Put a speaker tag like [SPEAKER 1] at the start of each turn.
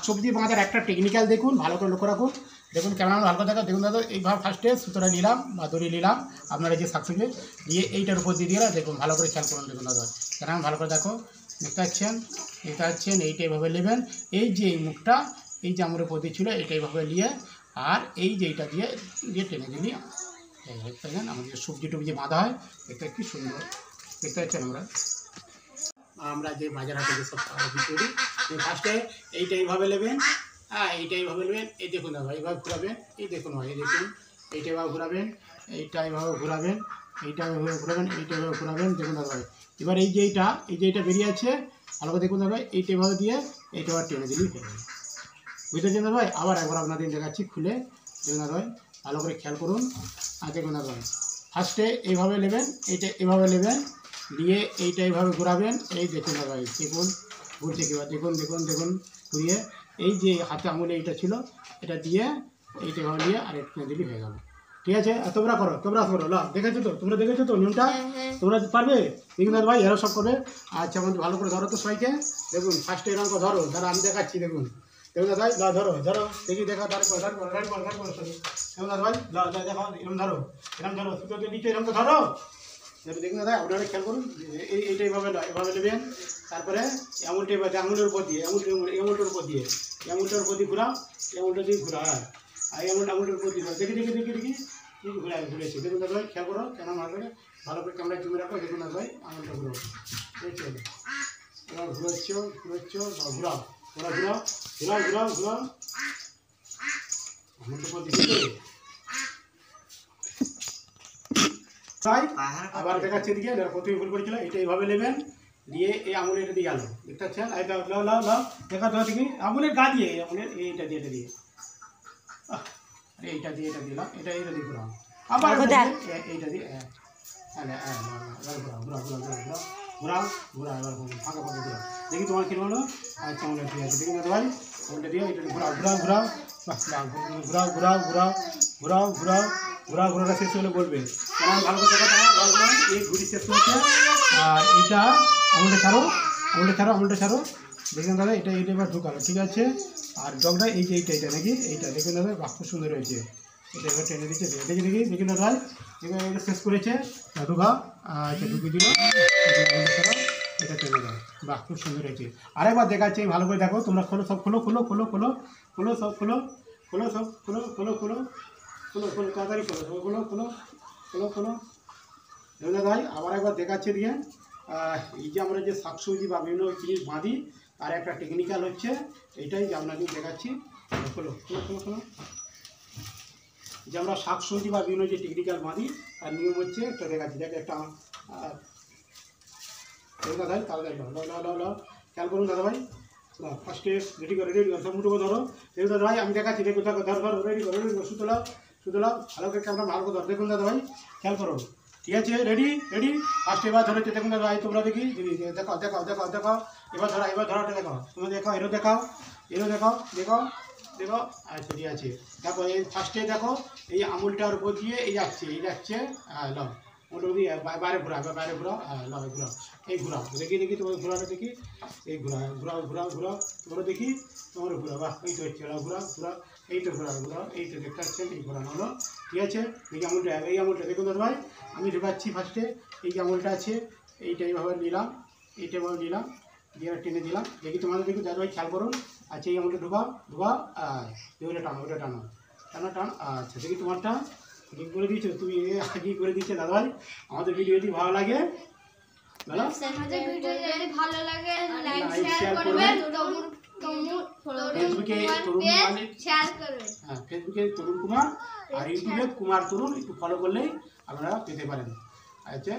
[SPEAKER 1] শাকসবজি বাঁধার একটা টেকনিক্যাল দেখুন, ভালো করে লক্ষ্য রাখুন। দেখুন কেমন ভালো করে দেখো, দেখুন দাদা এইভাবে ফার্স্টে সুতোটা নিলাম বা দড়ি নিলাম, আপনারা যে শাকসবজি দিয়ে এইটার উপর দিয়ে দিলাম। দেখুন ভালো করে খেয়াল করুন, দেখুন দাদা কেমন ভালো করে দেখো, দেখতে পাচ্ছেন, দেখতে পাচ্ছেন। এইটা এইভাবে নেবেন, এই যে এই মুখটা এই যে আমার উপর দিয়ে ছিল এইটা এইভাবে নিয়ে, আর এই যে এইটা দিয়ে দিয়ে টেনে দিলি দেখেন আমাদের সবজি টবজি বাঁধা হয়, এটা কি সুন্দর দেখতে পাচ্ছেন। আমরা যে বাজার হাটে যেসব করি ফার্স্টে এইটা এইভাবে নেবেন, হ্যাঁ এইটা এইভাবে নেবেন। এই দেখুন দাদা এইভাবে ঘুরাবেন, এই দেখুন ভাই এই দেখুন, এইটা এভাবে ঘুরাবেন, এইটা এইভাবে ঘুরাবেন, এইটা এভাবে ঘুরাবেন, এইটা এভাবে ঘুরাবেন। দেখুন দাদা ভাই এবার এই যে এইটা বেরিয়ে আছে ভালো করে দেখুন দাদা ভাই, এইটা এভাবে দিয়ে এইটা আবার টেনে দিলেই হয়ে যাবে, বুঝতেছেন দাদা ভাই। আবার একবার আপনাদের দেখাচ্ছি খুলে, দেখুন দাদা ভাই ভালো করে খেয়াল করুন। আর দেখুন দাদা ভাই ফার্স্টে এইভাবে নেবেন, এইটা এভাবে নেবেন, দিয়ে এইটা এইভাবে ঘোরাবেন। এই দেখুন দাদা ভাই দেখুন ঘুরছে কীভাবে, দেখুন দেখুন দেখুন ঘুরিয়ে এই যে হাতে আঙুলে এইটা ছিল এটা দিয়ে এইটা এভাবে দিয়ে আর একটু দিলেই হয়ে গেল, ঠিক আছে। আর তোমরা করো লা দেখেছো তো, তোমরা দেখেছো তো নিয়মটা, তোমরা পারবে দেখুন দাদা ভাই, এরা সব করবে। আচ্ছা আমাদের ভালো করে ধরো তো সবাইকে, দেখুন ফার্স্টে এরকম করে ধরো, ধরো আমি দেখাচ্ছি, দেখুন দেখুন দাদা ভাই ধরো ধরো দেখি দেখা, দেখুন দাদা ভাই দেখো এরকম ধরো, এরকম ধরো সুতো নিচে এরকম তো ধরো। দেখুন দাদা আপনারা খেয়াল করুন, এইটা এভাবে নেবেন, তারপরে আঙুলের উপর দিয়ে আঙুলটার উপর দিয়ে ঘোরা, আঙুলটা দিয়ে ঘোরা, আর আঙুলটার উপর দিয়ে দেখি ঘুরেছে। দেখুন দাদা ভাই খেয়াল করো কেন ভালো করে ক্যামেরা জুমে রাখো, দেখুন দাদা ভাই আঙুলটা ঘুরো, ঠিক আছে। এবার ঘুরাচ্ছ ঘুরাও আঙুলটার উপর দিয়ে আবার দেখাচ্ছে দিকে প্রথমে ভুল করেছিল, এটা এইভাবে নেবেন, দিয়ে এই আঙুলে এটা দিয়ে গেল, দেখতে পাচ্ছেন। দেখা ধর দেখি আঙুলের গা দিয়ে আঙুলের এইটা দিয়ে এইটা দিয়ে এটা দিলাম, এটা দিয়ে ঘুরাও, আবার এইটা দিয়ে ঘোরা এবার ফাঁকা দিলাম, দেখি তোমার কিরকম হলো। আচ্ছা আঙুলটা ঠিক আছে, দেখি দাদা ভাই আঙুলটা দিয়ে এটা ঘোরাটা শেষ হলে বলবে কেমন ভালো করে দেখা, এই ঘুরি শেষ হয়েছে। আর এইটা আঙুলটা ছাড়ো দেখুন দাদা, এটা এবার ঢুকালো, ঠিক আছে। আর ডগটা এই যে এইটা নাকি এইটা দেখুন দাদা বাহ খুব সুন্দর হয়েছে, এটা এবার টেনে দিচ্ছে, দেখি দাদা ভাই এটা শেষ করেছে, ঢুকা এটা ঢুকিয়ে দিল, এটা টেনে দেয়, বাহ খুব সুন্দর হয়েছে। আরেকবার দেখাচ্ছে ভালো করে দেখো, তোমরা খোলো সব, খোলো তাড়াতাড়ি খোলো দাদা ভাই। আবার একবার দেখাচ্ছে দিয়ে এই যে আমরা যে শাকসবজি বা বিভিন্ন জিনিস বাঁধি তার একটা টেকনিক্যাল হচ্ছে এইটাই যে আপনাকে দেখাচ্ছি, খোলো যে আমরা শাকসবজি বা বিভিন্ন যে টেকনিক্যাল বাঁধি তার নিয়ম হচ্ছে একটা দেখাচ্ছি, দেখ একটা দাদা ভাই তাড়াতাড়ি খেয়াল করুন দাদা ভাই। ফার্স্টে রেডি করো সব মুঠো ধরো, দেখুন দাদা ভাই আমি দেখাচ্ছি, দেখুন ধরো রেডি করো সুতলাও ভালো করে ক্যামেরা ভালো করে ধরো, দেখুন দাদা ভাই খেয়াল করো, ঠিক আছে। রেডি ফার্স্ট এবার ধরেছে, দেখুন দাদা ভাই তোমরা দেখি দেখাও এবার ধরাটা দেখাও, তোমরা দেখাও এরও দেখাও। আচ্ছা ঠিক আছে, দেখো এই ফার্স্টে দেখো এই আঙুলটার উপর দিয়ে এই যাচ্ছে হ্যাঁ লাও, ওটা দিয়ে বাইরে ঘোরাও লাও ঘোরাও, এই ঘোরাও দেখি তোমার ঘোরাটা দেখি, এই ঘোরাও তোমরা দেখি তোমার ঘোরাও, বাহ এই তো হচ্ছে ঘোরাও এই তো ঘোরাও এই তো দেখতে পাচ্ছেন, এই ঘোরানো হলো, ঠিক আছে। এই আঙুলটা দেখুন দাদা ভাই আমি ঢুকাচ্ছি ফার্স্টে, এই যে আঙুলটা আছে এইটা এইভাবে নিলাম দিয়ে টেনে দিলাম, দেখি তোমাদের দেখি দাদা ভাই খেয়াল করুন। আচ্ছা এই আঙুলটা ঢুকাও ওটা টানো আচ্ছা দেখি তোমারটা ঠিক করে দিয়েছো, তুমি আগেই করে দিচ্ছে দাদা ভাই। আমাদের ভিডিও যদি ভালো লাগে ফেসবুকে তরুণ কুমার আর ইউটিউবে কুমার তরুণ একটু ফলো করলেই আপনারা পেতে পারেন। আচ্ছা।